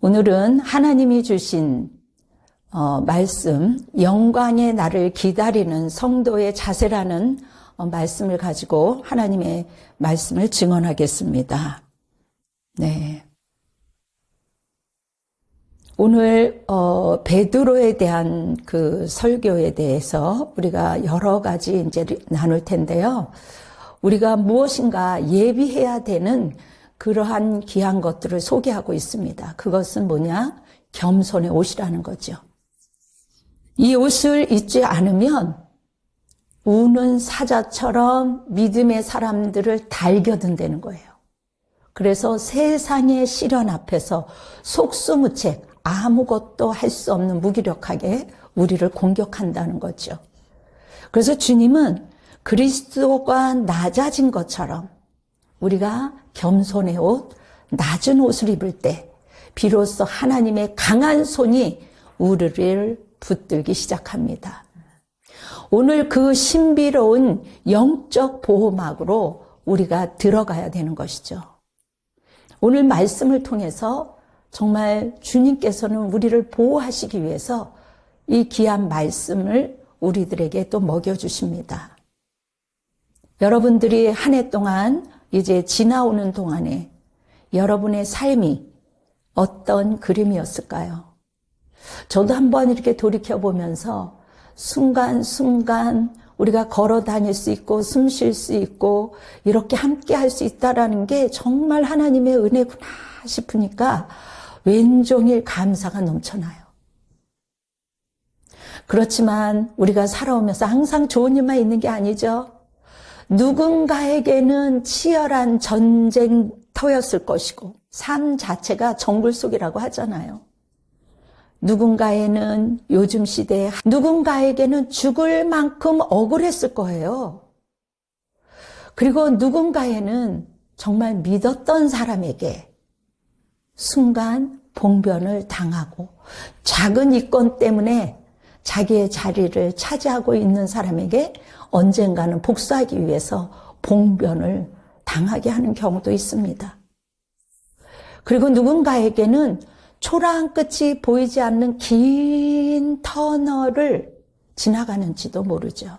오늘은 하나님이 주신 말씀, 영광의 날을 기다리는 성도의 자세라는 말씀을 가지고 하나님의 말씀을 증언하겠습니다. 네. 오늘 베드로에 대한 그 설교에 대해서 우리가 여러 가지 이제 나눌 텐데요. 우리가 무엇인가 예비해야 되는 그러한 귀한 것들을 소개하고 있습니다. 그것은 뭐냐? 겸손의 옷이라는 거죠. 이 옷을 입지 않으면 우는 사자처럼 믿음의 사람들을 달겨든다는 거예요. 그래서 세상의 시련 앞에서 속수무책, 아무것도 할 수 없는 무기력하게 우리를 공격한다는 거죠. 그래서 주님은 그리스도가 낮아진 것처럼 우리가 겸손의 옷, 낮은 옷을 입을 때 비로소 하나님의 강한 손이 우리를 붙들기 시작합니다. 오늘 그 신비로운 영적 보호막으로 우리가 들어가야 되는 것이죠. 오늘 말씀을 통해서 정말 주님께서는 우리를 보호하시기 위해서 이 귀한 말씀을 우리들에게 또 먹여주십니다. 여러분들이 한 해 동안 이제 지나오는 동안에 여러분의 삶이 어떤 그림이었을까요? 저도 한번 이렇게 돌이켜보면서 순간순간 우리가 걸어 다닐 수 있고 숨 쉴 수 있고 이렇게 함께 할 수 있다라는 게 정말 하나님의 은혜구나 싶으니까 왼종일 감사가 넘쳐나요. 그렇지만 우리가 살아오면서 항상 좋은 일만 있는 게 아니죠. 누군가에게는 치열한 전쟁터였을 것이고 삶 자체가 정글 속이라고 하잖아요. 누군가에는 요즘 시대에 누군가에게는 죽을 만큼 억울했을 거예요. 그리고 누군가에는 정말 믿었던 사람에게 순간 봉변을 당하고 작은 이권 때문에 자기의 자리를 차지하고 있는 사람에게 언젠가는 복수하기 위해서 봉변을 당하게 하는 경우도 있습니다. 그리고 누군가에게는 초라한 끝이 보이지 않는 긴 터널을 지나가는지도 모르죠.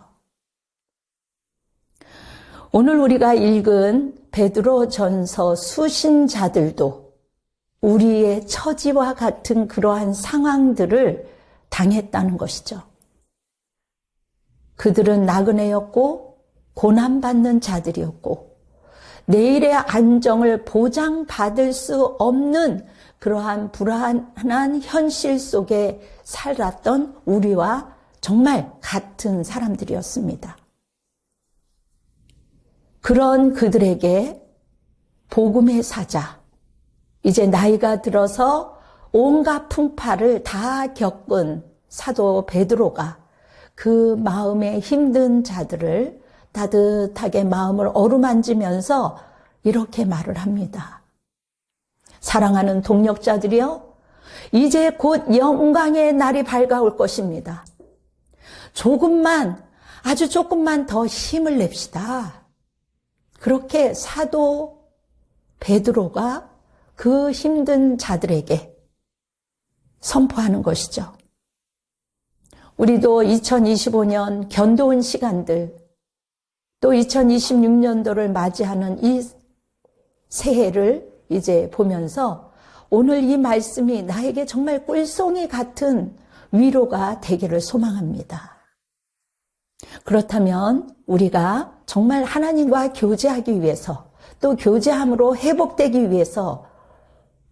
오늘 우리가 읽은 베드로전서 수신자들도 우리의 처지와 같은 그러한 상황들을 당했다는 것이죠. 그들은 나그네였고 고난받는 자들이었고 내일의 안정을 보장받을 수 없는 그러한 불안한 현실 속에 살았던 우리와 정말 같은 사람들이었습니다. 그런 그들에게 복음의 사자, 이제 나이가 들어서 온갖 풍파를 다 겪은 사도 베드로가 그 마음에 힘든 자들을 따뜻하게 마음을 어루만지면서 이렇게 말을 합니다. 사랑하는 동역자들이여, 이제 곧 영광의 날이 밝아올 것입니다. 아주 조금만 더 힘을 냅시다. 그렇게 사도 베드로가 그 힘든 자들에게 선포하는 것이죠. 우리도 2025년 견뎌온 시간들, 또 2026년도를 맞이하는 이 새해를 이제 보면서 오늘 이 말씀이 나에게 정말 꿀송이 같은 위로가 되기를 소망합니다. 그렇다면 우리가 정말 하나님과 교제하기 위해서 또 교제함으로 회복되기 위해서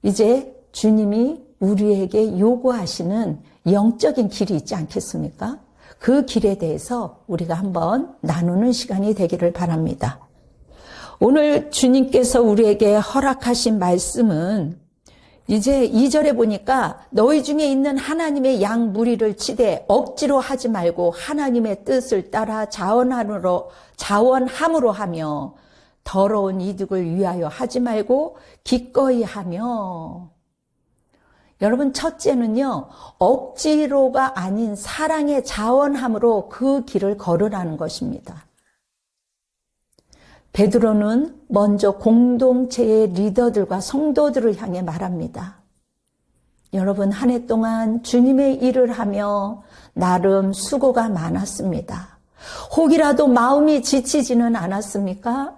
이제 주님이 우리에게 요구하시는 영적인 길이 있지 않겠습니까? 그 길에 대해서 우리가 한번 나누는 시간이 되기를 바랍니다. 오늘 주님께서 우리에게 허락하신 말씀은 이제 2절에 보니까 너희 중에 있는 하나님의 양 무리를 치되 억지로 하지 말고 하나님의 뜻을 따라 자원함으로 하며 더러운 이득을 위하여 하지 말고 기꺼이 하며. 여러분, 첫째는요, 억지로가 아닌 사랑의 자원함으로 그 길을 걸으라는 것입니다. 베드로는 먼저 공동체의 리더들과 성도들을 향해 말합니다. 여러분, 한 해 동안 주님의 일을 하며 나름 수고가 많았습니다. 혹이라도 마음이 지치지는 않았습니까?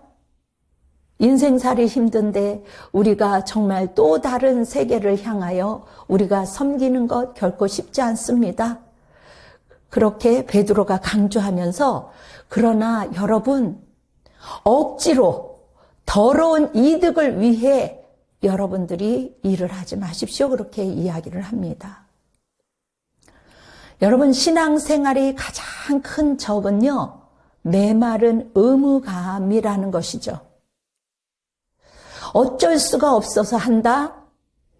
인생살이 힘든데 우리가 정말 또 다른 세계를 향하여 우리가 섬기는 것 결코 쉽지 않습니다. 그렇게 베드로가 강조하면서, 그러나 여러분, 억지로 더러운 이득을 위해 여러분들이 일을 하지 마십시오. 그렇게 이야기를 합니다. 여러분, 신앙생활의 가장 큰 적은요, 메마른 의무감이라는 것이죠. 어쩔 수가 없어서 한다?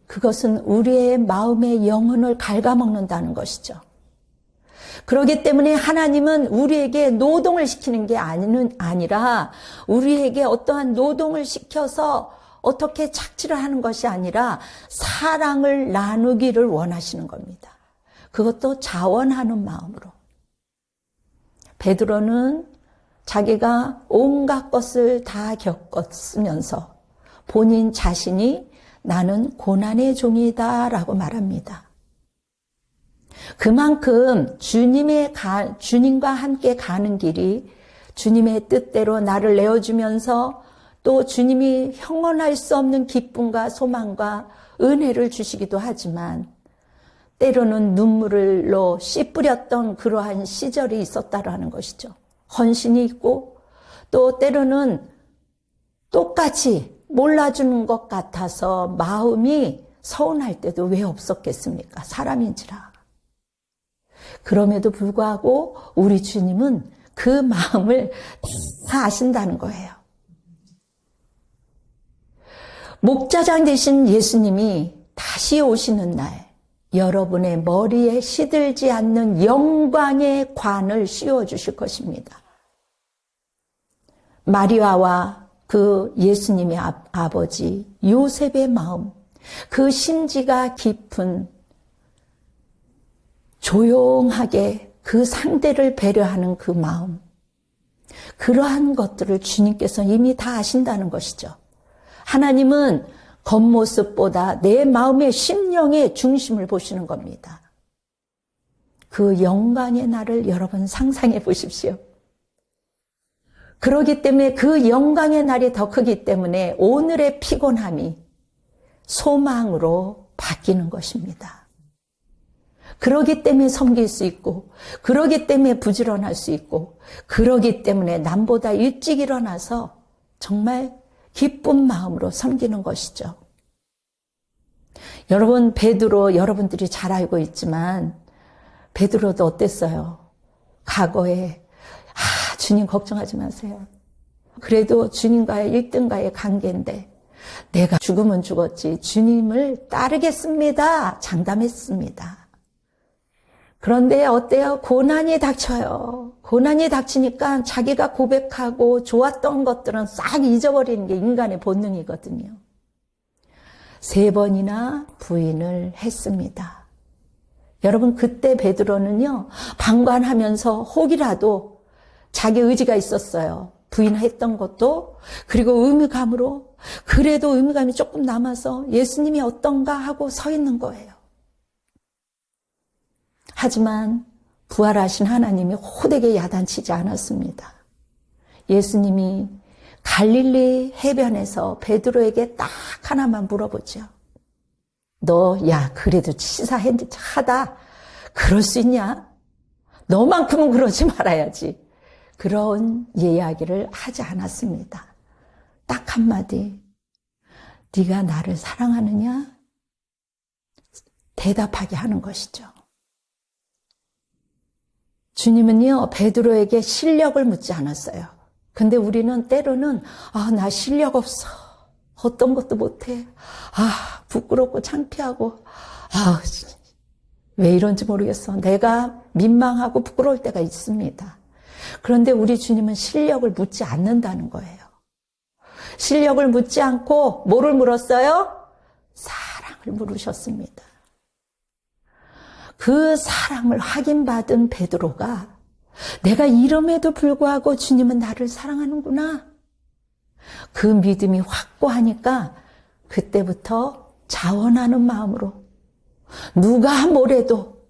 그것은 우리의 마음의 영혼을 갉아먹는다는 것이죠. 그렇기 때문에 하나님은 우리에게 노동을 시키는 게 아니라, 우리에게 어떠한 노동을 시켜서 어떻게 착취를 하는 것이 아니라 사랑을 나누기를 원하시는 겁니다. 그것도 자원하는 마음으로. 베드로는 자기가 온갖 것을 다 겪었으면서 본인 자신이 나는 고난의 종이다 라고 말합니다. 그만큼 주님과 함께 가는 길이 주님의 뜻대로 나를 내어주면서 또 주님이 형언할 수 없는 기쁨과 소망과 은혜를 주시기도 하지만, 때로는 눈물로 씨 뿌렸던 그러한 시절이 있었다라는 것이죠. 헌신이 있고, 또 때로는 똑같이 몰라주는 것 같아서 마음이 서운할 때도 왜 없었겠습니까? 사람인지라. 그럼에도 불구하고 우리 주님은 그 마음을 다 아신다는 거예요. 목자장 되신 예수님이 다시 오시는 날, 여러분의 머리에 시들지 않는 영광의 관을 씌워주실 것입니다. 마리아와 그 예수님의 아버지 요셉의 마음, 그 심지가 깊은, 조용하게 그 상대를 배려하는 그 마음, 그러한 것들을 주님께서 이미 다 아신다는 것이죠. 하나님은 겉모습보다 내 마음의 심령의 중심을 보시는 겁니다. 그 영광의 날을 여러분 상상해 보십시오. 그렇기 때문에 그 영광의 날이 더 크기 때문에 오늘의 피곤함이 소망으로 바뀌는 것입니다. 그러기 때문에 섬길 수 있고, 그러기 때문에 부지런할 수 있고, 그러기 때문에 남보다 일찍 일어나서 정말 기쁜 마음으로 섬기는 것이죠. 여러분, 베드로 여러분들이 잘 알고 있지만 베드로도 어땠어요? 과거에 주님 걱정하지 마세요. 그래도 주님과의 1등과의 관계인데 내가 죽으면 죽었지 주님을 따르겠습니다. 장담했습니다. 그런데 어때요? 고난이 닥쳐요. 고난이 닥치니까 자기가 고백하고 좋았던 것들은 싹 잊어버리는 게 인간의 본능이거든요. 3번이나 부인을 했습니다. 여러분, 그때 베드로는요, 방관하면서 혹이라도 자기 의지가 있었어요. 부인했던 것도, 그리고 의무감으로, 그래도 의무감이 조금 남아서 예수님이 어떤가 하고 서 있는 거예요. 하지만 부활하신 하나님이 호되게 야단치지 않았습니다. 예수님이 갈릴리 해변에서 베드로에게 딱 하나만 물어보죠. 너, 그래도 치사하다. 그럴 수 있냐? 너만큼은 그러지 말아야지. 그런 이야기를 하지 않았습니다. 딱 한마디. 네가 나를 사랑하느냐? 대답하게 하는 것이죠. 주님은요, 베드로에게 실력을 묻지 않았어요. 근데 우리는 때로는 나 실력 없어. 어떤 것도 못해. 부끄럽고 창피하고 왜 이런지 모르겠어. 내가 민망하고 부끄러울 때가 있습니다. 그런데 우리 주님은 실력을 묻지 않는다는 거예요. 실력을 묻지 않고 뭐를 물었어요? 사랑을 물으셨습니다. 그 사랑을 확인받은 베드로가 내가 이름에도 불구하고 주님은 나를 사랑하는구나. 그 믿음이 확고하니까 그때부터 자원하는 마음으로 누가 뭐래도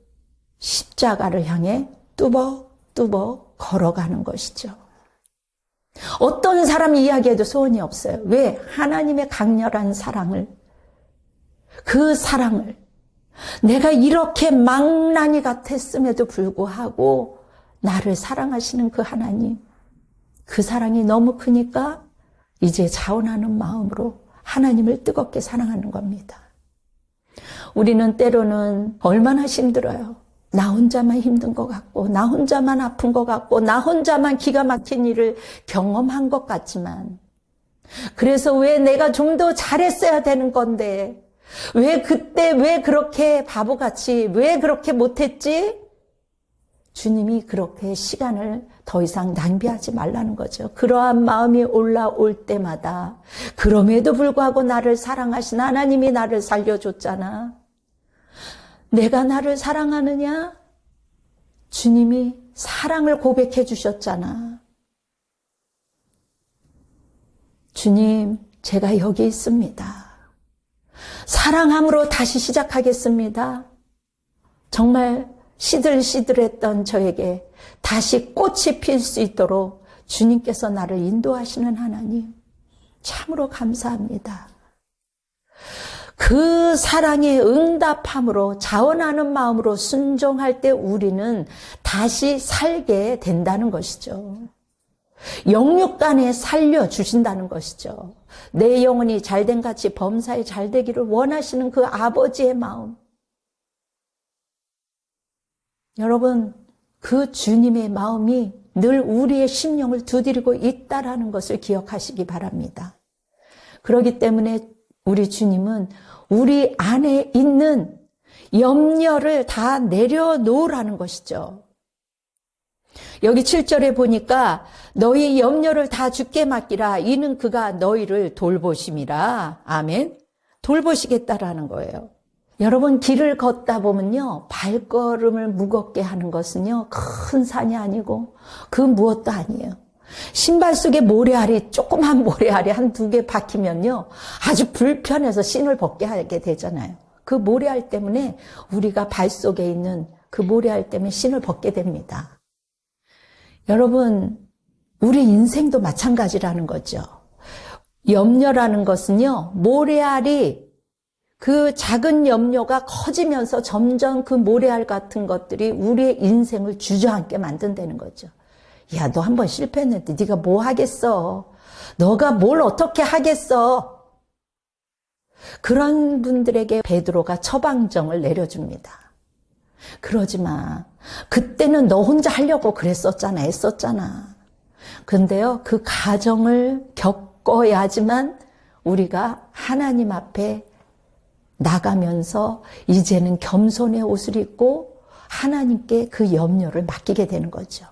십자가를 향해 뚜벅뚜벅 걸어가는 것이죠. 어떤 사람이 이야기해도 소원이 없어요. 왜? 하나님의 강렬한 사랑을, 그 사랑을 내가 이렇게 망나니 같았음에도 불구하고 나를 사랑하시는 그 하나님, 그 사랑이 너무 크니까 이제 자원하는 마음으로 하나님을 뜨겁게 사랑하는 겁니다. 우리는 때로는 얼마나 힘들어요. 나 혼자만 힘든 것 같고, 나 혼자만 아픈 것 같고, 나 혼자만 기가 막힌 일을 경험한 것 같지만, 그래서 왜 내가 좀 더 잘했어야 되는 건데, 왜 그때 왜 그렇게 바보같이, 왜 그렇게 못했지? 주님이 그렇게 시간을 더 이상 낭비하지 말라는 거죠. 그러한 마음이 올라올 때마다, 그럼에도 불구하고 나를 사랑하신 하나님이 나를 살려줬잖아. 내가 나를 사랑하느냐? 주님이 사랑을 고백해 주셨잖아. 주님, 제가 여기 있습니다. 사랑함으로 다시 시작하겠습니다. 정말 시들시들했던 저에게 다시 꽃이 필 수 있도록 주님께서 나를 인도하시는 하나님, 참으로 감사합니다. 그 사랑에 응답함으로 자원하는 마음으로 순종할 때 우리는 다시 살게 된다는 것이죠. 영육간에 살려주신다는 것이죠. 내 영혼이 잘된 같이 범사에 잘되기를 원하시는 그 아버지의 마음. 여러분, 그 주님의 마음이 늘 우리의 심령을 두드리고 있다라는 것을 기억하시기 바랍니다. 그렇기 때문에 우리 주님은 우리 안에 있는 염려를 다 내려놓으라는 것이죠. 여기 7절에 보니까 너희 염려를 다 주께 맡기라. 이는 그가 너희를 돌보심이라. 아멘. 돌보시겠다라는 거예요. 여러분, 길을 걷다 보면요, 발걸음을 무겁게 하는 것은요, 큰 산이 아니고 그 무엇도 아니에요. 신발 속에 모래알이, 조그만 모래알이 한 2개 박히면요, 아주 불편해서 신을 벗게 하게 되잖아요. 그 모래알 때문에 우리가 발 속에 있는 그 모래알 때문에 신을 벗게 됩니다. 여러분, 우리 인생도 마찬가지라는 거죠. 염려라는 것은요, 모래알이 그 작은 염려가 커지면서 점점 그 모래알 같은 것들이 우리의 인생을 주저앉게 만든다는 거죠. 야, 너 한번 실패했는데 네가 뭐 하겠어? 너가 뭘 어떻게 하겠어? 그런 분들에게 베드로가 처방정을 내려줍니다. 그러지 마. 그때는 너 혼자 하려고 그랬었잖아. 애썼잖아. 근데요, 그 과정을 겪어야지만 우리가 하나님 앞에 나가면서 이제는 겸손의 옷을 입고 하나님께 그 염려를 맡기게 되는 거죠.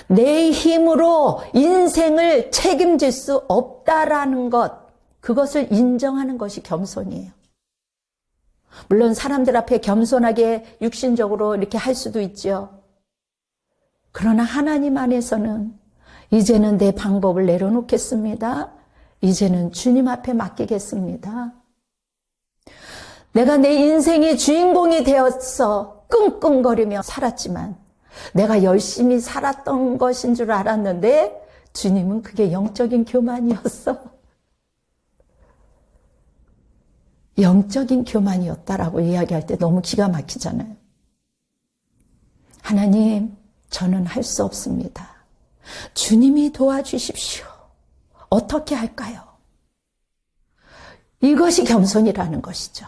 내 힘으로 인생을 책임질 수 없다라는 것, 그것을 인정하는 것이 겸손이에요. 물론 사람들 앞에 겸손하게 육신적으로 이렇게 할 수도 있죠. 그러나 하나님 안에서는 이제는 내 방법을 내려놓겠습니다. 이제는 주님 앞에 맡기겠습니다. 내가 내 인생의 주인공이 되어서 끙끙거리며 살았지만 내가 열심히 살았던 것인 줄 알았는데 주님은 그게 영적인 교만이었어. 영적인 교만이었다라고 이야기할 때 너무 기가 막히잖아요. 하나님, 저는 할 수 없습니다. 주님이 도와주십시오. 어떻게 할까요? 이것이 겸손이라는 것이죠.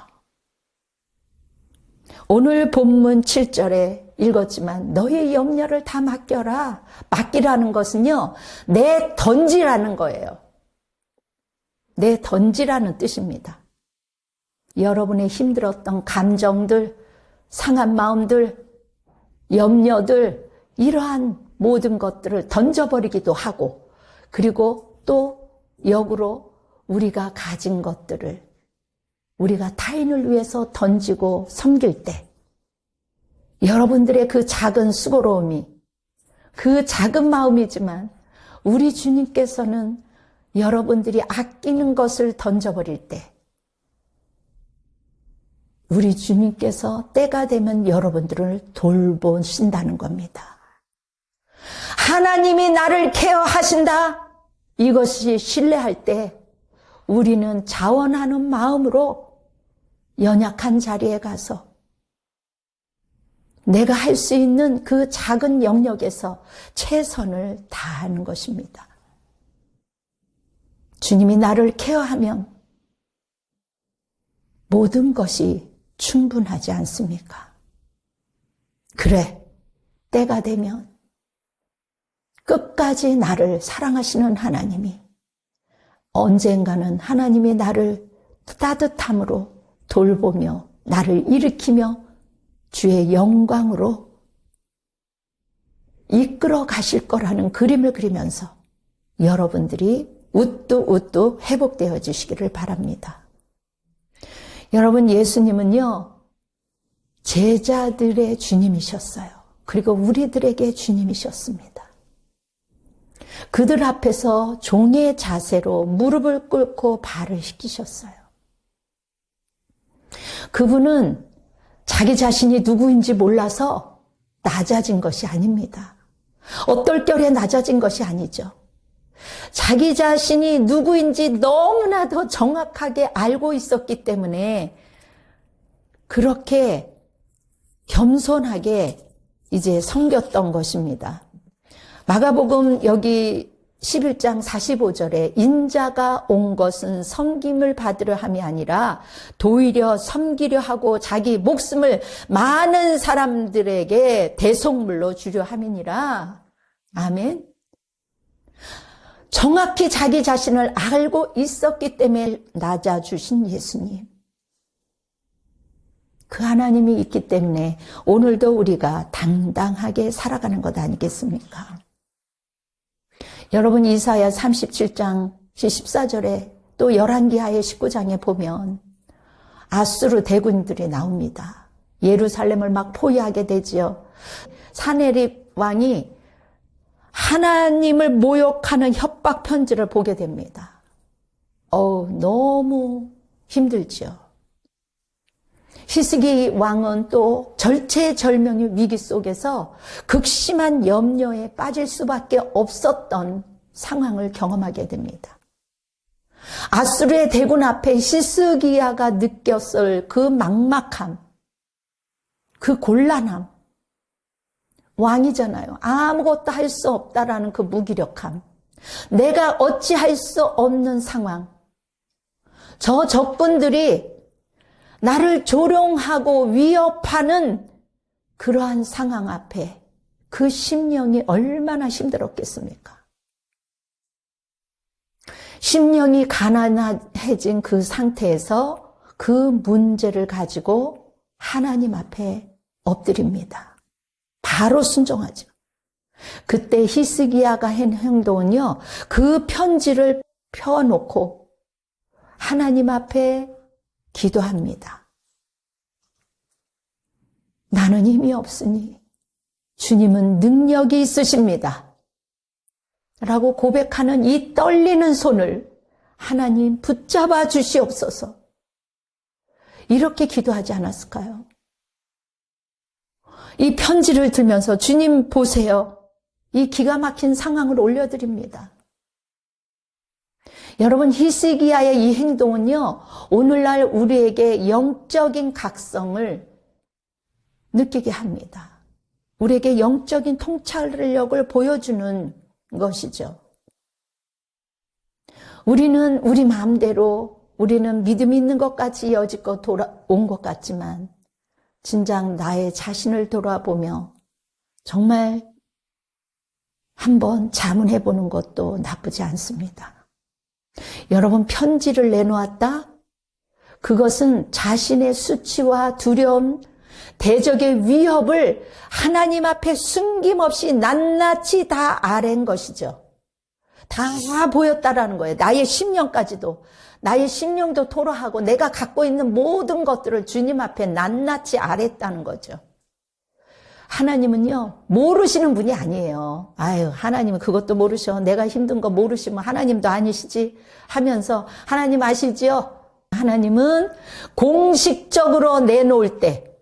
오늘 본문 7절에 읽었지만 너의 염려를 다 맡겨라. 맡기라는 것은요, 내 던지라는 거예요. 내 던지라는 뜻입니다. 여러분의 힘들었던 감정들, 상한 마음들, 염려들, 이러한 모든 것들을 던져버리기도 하고, 그리고 또 역으로 우리가 가진 것들을 우리가 타인을 위해서 던지고 섬길 때 여러분들의 그 작은 수고로움이, 그 작은 마음이지만 우리 주님께서는 여러분들이 아끼는 것을 던져버릴 때 우리 주님께서 때가 되면 여러분들을 돌보신다는 겁니다. 하나님이 나를 케어하신다. 이것이 신뢰할 때 우리는 자원하는 마음으로 연약한 자리에 가서 내가 할 수 있는 그 작은 영역에서 최선을 다하는 것입니다. 주님이 나를 케어하면 모든 것이 충분하지 않습니까? 그래, 때가 되면 끝까지 나를 사랑하시는 하나님이 언젠가는 하나님이 나를 따뜻함으로 돌보며 나를 일으키며 주의 영광으로 이끌어 가실 거라는 그림을 그리면서 여러분들이 우뚝우뚝 회복되어 주시기를 바랍니다. 여러분, 예수님은요, 제자들의 주님이셨어요. 그리고 우리들에게 주님이셨습니다. 그들 앞에서 종의 자세로 무릎을 꿇고 발을 씻기셨어요. 그분은 자기 자신이 누구인지 몰라서 낮아진 것이 아닙니다. 얼떨결에 낮아진 것이 아니죠. 자기 자신이 누구인지 너무나도 정확하게 알고 있었기 때문에 그렇게 겸손하게 이제 섬겼던 것입니다. 마가복음 여기 11장 45절에 인자가 온 것은 섬김을 받으려 함이 아니라 도리어 섬기려 하고 자기 목숨을 많은 사람들에게 대속물로 주려 함이니라. 아멘. 정확히 자기 자신을 알고 있었기 때문에 낮아주신 예수님. 그 하나님이 있기 때문에 오늘도 우리가 당당하게 살아가는 것 아니겠습니까? 여러분, 이사야 37장 14절에 또 열왕기하의 19장에 보면 아수르 대군들이 나옵니다. 예루살렘을 막 포위하게 되지요. 사네립 왕이 하나님을 모욕하는 협박 편지를 보게 됩니다. 너무 힘들죠. 히스기 왕은 또 절체절명의 위기 속에서 극심한 염려에 빠질 수밖에 없었던 상황을 경험하게 됩니다. 아수르의 대군 앞에 히스기야가 느꼈을 그 막막함, 그 곤란함, 왕이잖아요. 아무것도 할 수 없다라는 그 무기력함, 내가 어찌할 수 없는 상황, 저 적군들이 나를 조롱하고 위협하는 그러한 상황 앞에 그 심령이 얼마나 힘들었겠습니까? 심령이 가난해진 그 상태에서 그 문제를 가지고 하나님 앞에 엎드립니다. 바로 순종하죠. 그때 히스기야가 한 행동은요, 그 편지를 펴놓고 하나님 앞에 기도합니다. 나는 힘이 없으니 주님은 능력이 있으십니다. 라고 고백하는 이 떨리는 손을 하나님 붙잡아 주시옵소서. 이렇게 기도하지 않았을까요? 이 편지를 들면서 주님 보세요. 이 기가 막힌 상황을 올려드립니다. 여러분, 히스기야의 이 행동은요, 오늘날 우리에게 영적인 각성을 느끼게 합니다. 우리에게 영적인 통찰력을 보여주는 것이죠. 우리는 우리 마음대로, 우리는 믿음이 있는 것 같이 여지껏 돌아온 것 같지만 진작 나의 자신을 돌아보며 정말 한번 자문해보는 것도 나쁘지 않습니다. 여러분, 편지를 내놓았다? 그것은 자신의 수치와 두려움, 대적의 위협을 하나님 앞에 숨김없이 낱낱이 다 아랜 것이죠. 다 보였다라는 거예요. 나의 심령까지도. 나의 심령도 토로하고 내가 갖고 있는 모든 것들을 주님 앞에 낱낱이 아랬다는 거죠. 하나님은요, 모르시는 분이 아니에요. 하나님은 그것도 모르셔. 내가 힘든 거 모르시면 하나님도 아니시지 하면서 하나님 아시지요? 하나님은 공식적으로 내놓을 때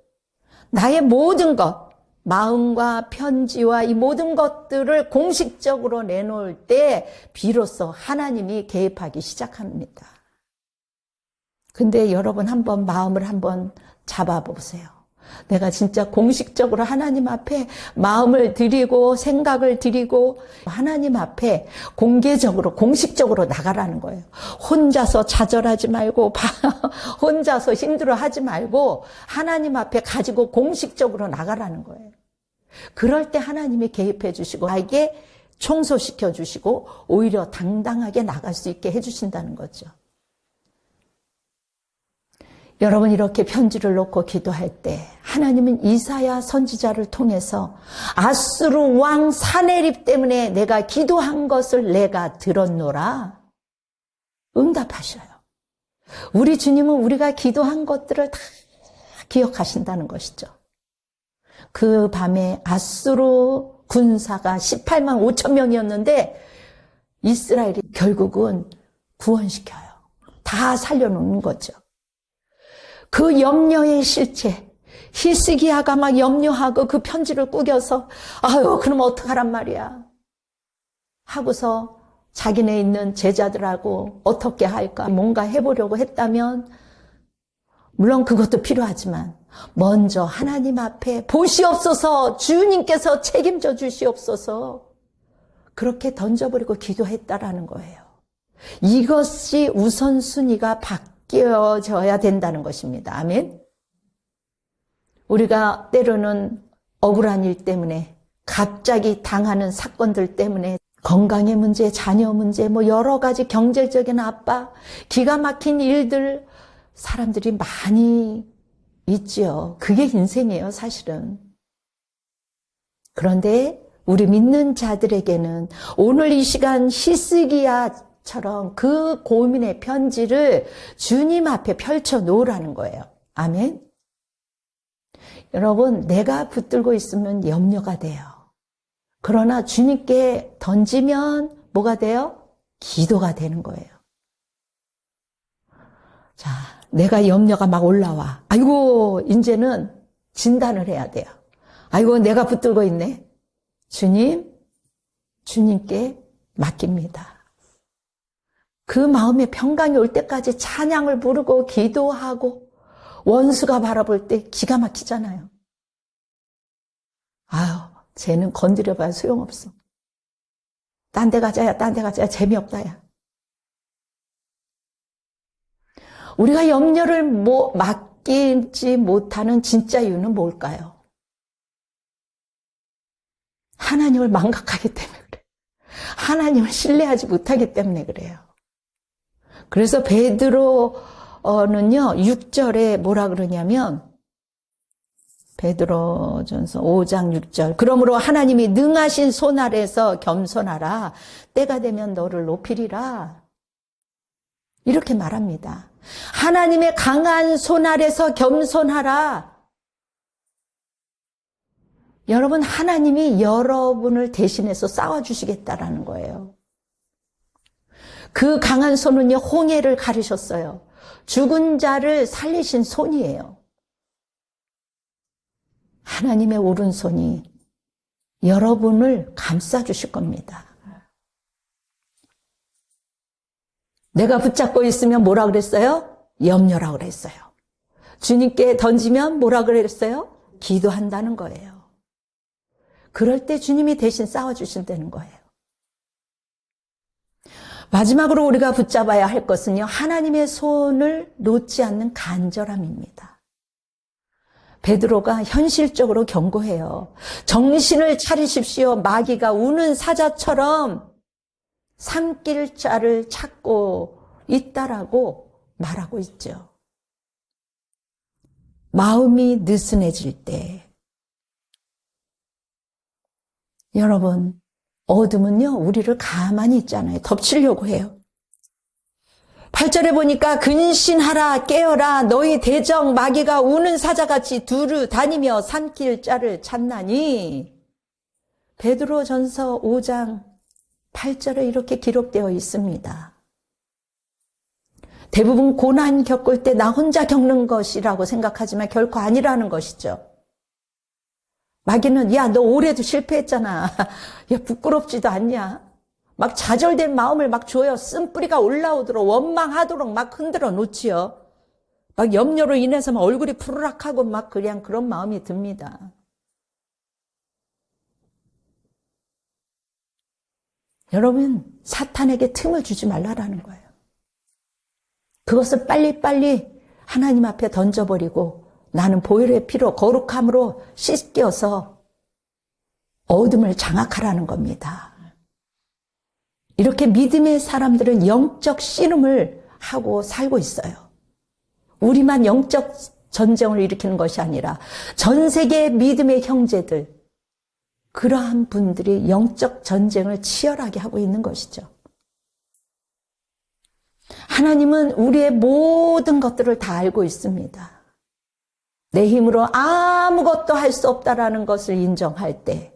나의 모든 것, 마음과 편지와 이 모든 것들을 공식적으로 내놓을 때 비로소 하나님이 개입하기 시작합니다. 근데 여러분 한번 마음을 한번 잡아보세요. 내가 진짜 공식적으로 하나님 앞에 마음을 드리고 생각을 드리고 하나님 앞에 공개적으로 공식적으로 나가라는 거예요. 혼자서 좌절하지 말고 혼자서 힘들어하지 말고 하나님 앞에 가지고 공식적으로 나가라는 거예요. 그럴 때 하나님이 개입해 주시고 나에게 청소시켜 주시고 오히려 당당하게 나갈 수 있게 해주신다는 거죠. 여러분 이렇게 편지를 놓고 기도할 때 하나님은 이사야 선지자를 통해서 아수르 왕 사네립 때문에 내가 기도한 것을 내가 들었노라 응답하셔요. 우리 주님은 우리가 기도한 것들을 다 기억하신다는 것이죠. 그 밤에 아수르 군사가 18만 5천 명이었는데 이스라엘이 결국은 구원시켜요. 다 살려놓는 거죠. 그 염려의 실체, 히스기야가 막 염려하고 그 편지를 꾸겨서 아유 그럼 어떡하란 말이야 하고서 자기네 있는 제자들하고 어떻게 할까 뭔가 해보려고 했다면 물론 그것도 필요하지만 먼저 하나님 앞에 보시옵소서 주님께서 책임져 주시옵소서 그렇게 던져버리고 기도했다라는 거예요. 이것이 우선순위가 바뀌어져야 된다는 것입니다. 아멘. 우리가 때로는 억울한 일 때문에 갑자기 당하는 사건들 때문에 건강의 문제, 자녀 문제, 뭐 여러 가지 경제적인 압박, 기가 막힌 일들 사람들이 많이 있죠. 그게 인생이에요, 사실은. 그런데 우리 믿는 자들에게는 오늘 이 시간 히스기야처럼 그 고민의 편지를 주님 앞에 펼쳐 놓으라는 거예요. 아멘. 여러분, 내가 붙들고 있으면 염려가 돼요. 그러나 주님께 던지면 뭐가 돼요? 기도가 되는 거예요. 자, 내가 염려가 막 올라와. 아이고, 이제는 진단을 해야 돼요. 아이고, 내가 붙들고 있네. 주님께 맡깁니다. 그 마음의 평강이 올 때까지 찬양을 부르고 기도하고 원수가 바라볼 때 기가 막히잖아요. 아유, 쟤는 건드려봐야 소용없어. 딴 데 가자야, 딴 데 가자야, 재미없다, 야. 우리가 염려를 맡기지 못하는 진짜 이유는 뭘까요? 하나님을 망각하기 때문에 그래요. 하나님을 신뢰하지 못하기 때문에 그래요. 그래서 베드로는요, 6절에 뭐라 그러냐면, 베드로전서 5장 6절. 그러므로 하나님이 능하신 손 아래서 겸손하라. 때가 되면 너를 높이리라. 이렇게 말합니다. 하나님의 강한 손 아래서 겸손하라. 여러분, 하나님이 여러분을 대신해서 싸워주시겠다라는 거예요. 그 강한 손은요, 홍해를 가르셨어요. 죽은 자를 살리신 손이에요. 하나님의 오른손이 여러분을 감싸주실 겁니다. 내가 붙잡고 있으면 뭐라 그랬어요? 염려라 그랬어요. 주님께 던지면 뭐라 그랬어요? 기도한다는 거예요. 그럴 때 주님이 대신 싸워주신다는 거예요. 마지막으로 우리가 붙잡아야 할 것은요, 하나님의 손을 놓지 않는 간절함입니다. 베드로가 현실적으로 경고해요. 정신을 차리십시오. 마귀가 우는 사자처럼 삼킬 자를 찾고 있다라고 말하고 있죠. 마음이 느슨해질 때, 여러분, 어둠은요, 우리를 가만히 있잖아요. 덮치려고 해요. 8절에 보니까 근신하라 깨어라 너희 대적 마귀가 우는 사자같이 두루 다니며 삼킬 자를 찾나니. 베드로전서 5장 8절에 이렇게 기록되어 있습니다. 대부분 고난 겪을 때 나 혼자 겪는 것이라고 생각하지만 결코 아니라는 것이죠. 마귀는 야, 너 올해도 실패했잖아. 야, 부끄럽지도 않냐. 막 좌절된 마음을 막 줘요. 쓴뿌리가 올라오도록 원망하도록 막 흔들어 놓지요. 막 염려로 인해서 막 얼굴이 푸르락하고 막 그냥 그런 마음이 듭니다. 여러분, 사탄에게 틈을 주지 말라라는 거예요. 그것을 빨리빨리 하나님 앞에 던져버리고 나는 보혈의 피로 거룩함으로 씻겨서 어둠을 장악하라는 겁니다. 이렇게 믿음의 사람들은 영적 씨름을 하고 살고 있어요. 우리만 영적 전쟁을 일으키는 것이 아니라 전 세계의 믿음의 형제들, 그러한 분들이 영적 전쟁을 치열하게 하고 있는 것이죠. 하나님은 우리의 모든 것들을 다 알고 있습니다. 내 힘으로 아무것도 할 수 없다라는 것을 인정할 때,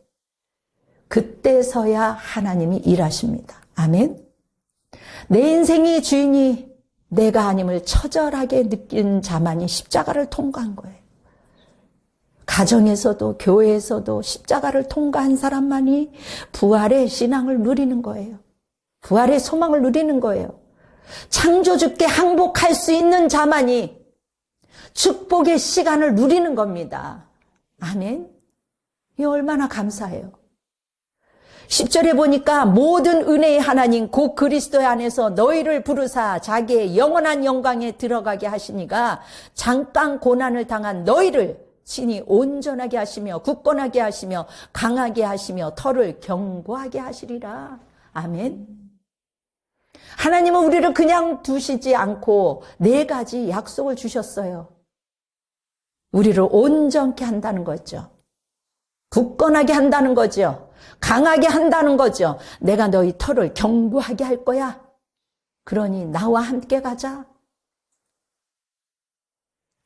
그때서야 하나님이 일하십니다. 아멘. 내 인생의 주인이 내가 아님을 처절하게 느낀 자만이 십자가를 통과한 거예요. 가정에서도 교회에서도 십자가를 통과한 사람만이 부활의 신앙을 누리는 거예요. 부활의 소망을 누리는 거예요. 창조주께 항복할 수 있는 자만이 축복의 시간을 누리는 겁니다. 아멘. 이 얼마나 감사해요. 10절에 보니까 모든 은혜의 하나님 곧 그리스도 안에서 너희를 부르사 자기의 영원한 영광에 들어가게 하시니가 잠깐 고난을 당한 너희를 친히 온전하게 하시며 굳건하게 하시며 강하게 하시며 털을 견고하게 하시리라. 아멘. 하나님은 우리를 그냥 두시지 않고 4가지 약속을 주셨어요. 우리를 온전케 한다는 거죠. 굳건하게 한다는 거죠. 강하게 한다는 거죠. 내가 너희 털을 견고하게 할 거야. 그러니 나와 함께 가자.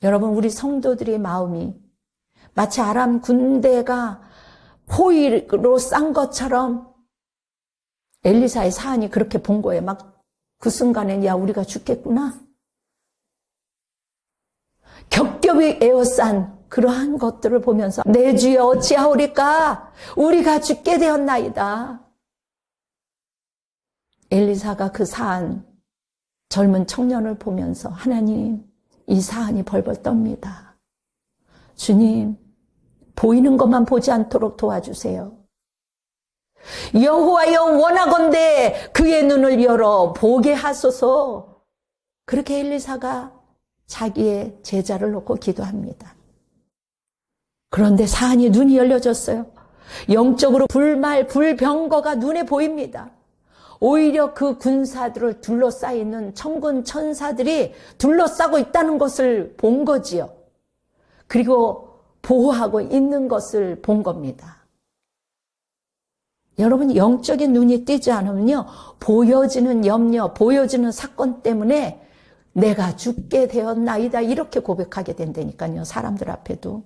여러분, 우리 성도들의 마음이 마치 아람 군대가 포위로 싼 것처럼 엘리사의 사안이 그렇게 본 거예요. 막 그 순간에 야, 우리가 죽겠구나. 겹겹이 에워싼 그러한 것들을 보면서 내 주여 어찌하오리까? 우리가 죽게 되었나이다. 엘리사가 그 사안, 젊은 청년을 보면서 하나님, 이 사안이 벌벌 떱니다. 주님, 보이는 것만 보지 않도록 도와주세요. 여호와여 원하건대 그의 눈을 열어 보게 하소서. 그렇게 엘리사가 자기의 제자를 놓고 기도합니다. 그런데 사안이 눈이 열려졌어요. 영적으로 불말, 불병거가 눈에 보입니다. 오히려 그 군사들을 둘러싸이는 천군 천사들이 둘러싸고 있다는 것을 본 거지요. 그리고 보호하고 있는 것을 본 겁니다. 여러분, 영적인 눈이 띄지 않으면요, 보여지는 염려, 보여지는 사건 때문에 내가 죽게 되었나이다 이렇게 고백하게 된다니까요. 사람들 앞에도.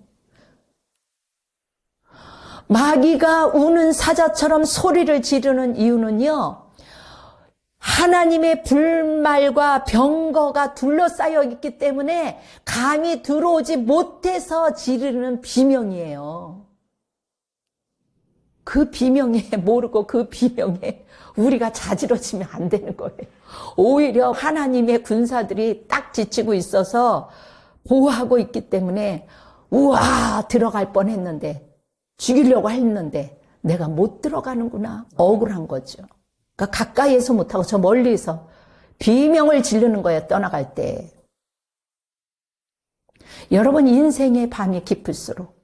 마귀가 우는 사자처럼 소리를 지르는 이유는요, 하나님의 불말과 병거가 둘러싸여 있기 때문에 감히 들어오지 못해서 지르는 비명이에요. 그 비명에 모르고 그 비명에 우리가 자지러지면 안 되는 거예요. 오히려 하나님의 군사들이 딱 지치고 있어서 보호하고 있기 때문에 우와 들어갈 뻔했는데, 죽이려고 했는데 내가 못 들어가는구나. 억울한 거죠. 그러니까 가까이에서 못하고 저 멀리서 비명을 지르는 거예요. 떠나갈 때. 여러분, 인생의 밤이 깊을수록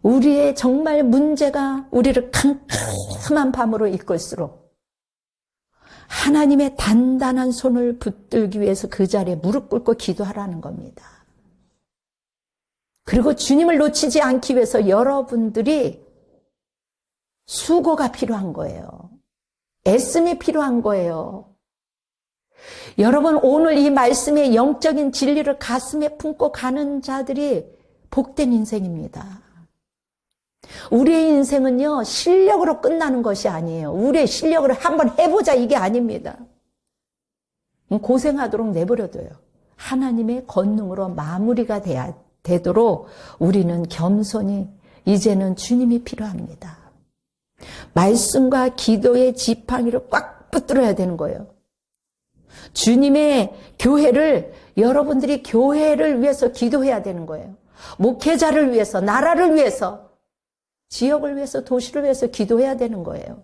우리의 정말 문제가 우리를 캄캄한 밤으로 이끌수록 하나님의 단단한 손을 붙들기 위해서 그 자리에 무릎 꿇고 기도하라는 겁니다. 그리고 주님을 놓치지 않기 위해서 여러분들이 수고가 필요한 거예요. 애씀이 필요한 거예요. 여러분, 오늘 이 말씀의 영적인 진리를 가슴에 품고 가는 자들이 복된 인생입니다. 우리의 인생은요, 실력으로 끝나는 것이 아니에요. 우리의 실력으로 한번 해보자 이게 아닙니다. 고생하도록 내버려둬요. 하나님의 권능으로 마무리가 되도록 우리는 겸손히 이제는 주님이 필요합니다. 말씀과 기도의 지팡이를 꽉 붙들어야 되는 거예요. 주님의 교회를, 여러분들이 교회를 위해서 기도해야 되는 거예요. 목회자를 위해서, 나라를 위해서, 지역을 위해서, 도시를 위해서 기도해야 되는 거예요.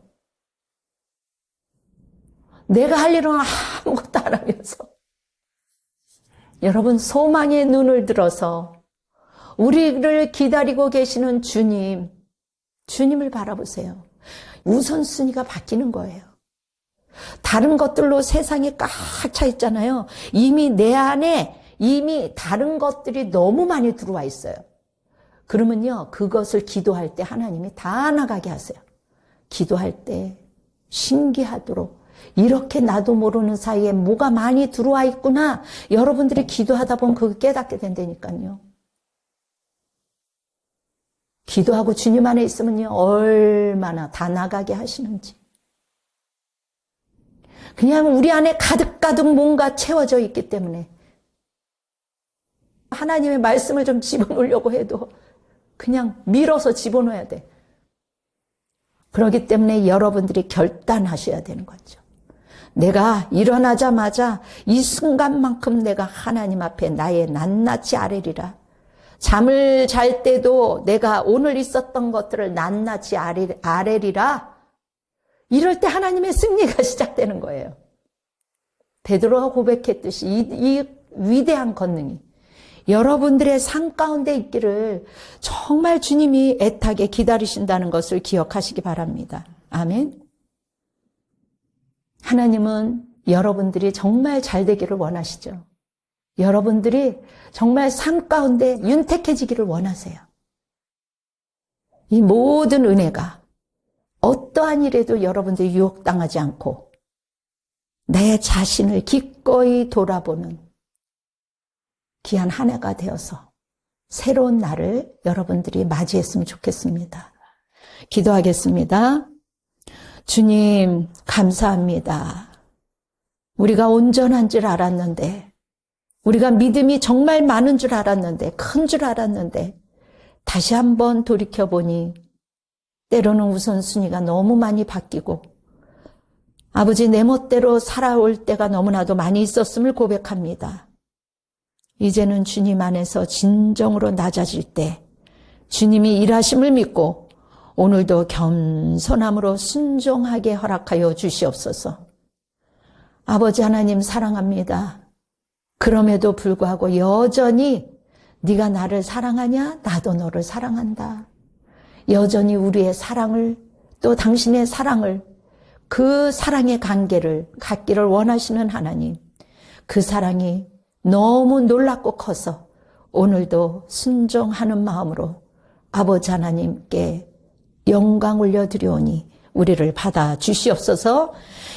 내가 할 일은 아무것도 안 하면서 여러분, 소망의 눈을 들어서 우리를 기다리고 계시는 주님을 바라보세요. 우선순위가 바뀌는 거예요. 다른 것들로 세상이 꽉 차 있잖아요. 이미 내 안에 이미 다른 것들이 너무 많이 들어와 있어요. 그러면요, 그것을 기도할 때 하나님이 다 나가게 하세요. 기도할 때 신기하도록 이렇게 나도 모르는 사이에 뭐가 많이 들어와 있구나. 여러분들이 기도하다 보면 그걸 깨닫게 된다니까요. 기도하고 주님 안에 있으면요, 얼마나 다 나가게 하시는지. 그냥 우리 안에 가득가득 뭔가 채워져 있기 때문에 하나님의 말씀을 좀 집어넣으려고 해도 그냥 밀어서 집어넣어야 돼. 그렇기 때문에 여러분들이 결단하셔야 되는 거죠. 내가 일어나자마자 이 순간만큼 내가 하나님 앞에 나의 낱낱이 아뢰리라. 잠을 잘 때도 내가 오늘 있었던 것들을 낱낱이 아뢰리라. 이럴 때 하나님의 승리가 시작되는 거예요. 베드로가 고백했듯이 이 위대한 권능이 여러분들의 삶 가운데 있기를 정말 주님이 애타게 기다리신다는 것을 기억하시기 바랍니다. 아멘. 하나님은 여러분들이 정말 잘 되기를 원하시죠. 여러분들이 정말 삶 가운데 윤택해지기를 원하세요. 이 모든 은혜가 어떠한 일에도 여러분들이 유혹당하지 않고 내 자신을 기꺼이 돌아보는 귀한 한 해가 되어서 새로운 날을 여러분들이 맞이했으면 좋겠습니다. 기도하겠습니다. 주님, 감사합니다. 우리가 온전한 줄 알았는데, 우리가 믿음이 정말 많은 줄 알았는데, 큰 줄 알았는데, 다시 한번 돌이켜보니 때로는 우선순위가 너무 많이 바뀌고 아버지 내 멋대로 살아올 때가 너무나도 많이 있었음을 고백합니다. 이제는 주님 안에서 진정으로 낮아질 때 주님이 일하심을 믿고 오늘도 겸손함으로 순종하게 허락하여 주시옵소서. 아버지 하나님 사랑합니다. 그럼에도 불구하고 여전히 네가 나를 사랑하냐? 나도 너를 사랑한다. 여전히 우리의 사랑을 또 당신의 사랑을 그 사랑의 관계를 갖기를 원하시는 하나님, 그 사랑이 너무 놀랍고 커서 오늘도 순종하는 마음으로 아버지 하나님께 영광 올려드리오니 우리를 받아 주시옵소서.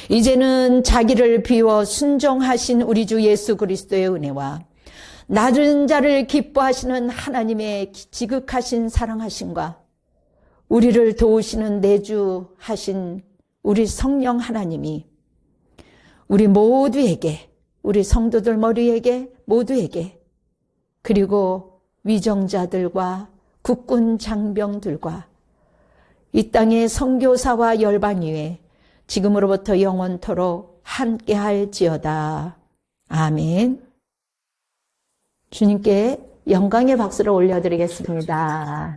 이제는 자기를 비워 순종하신 우리 주 예수 그리스도의 은혜와 낮은 자를 기뻐하시는 하나님의 지극하신 사랑하심과 우리를 도우시는 내주하신 우리 성령 하나님이 우리 모두에게, 우리 성도들 머리에게 모두에게, 그리고 위정자들과 국군 장병들과 이 땅의 선교사와 열방 위에 지금으로부터 영원토록 함께할지어다. 아멘. 주님께 영광의 박수를 올려드리겠습니다.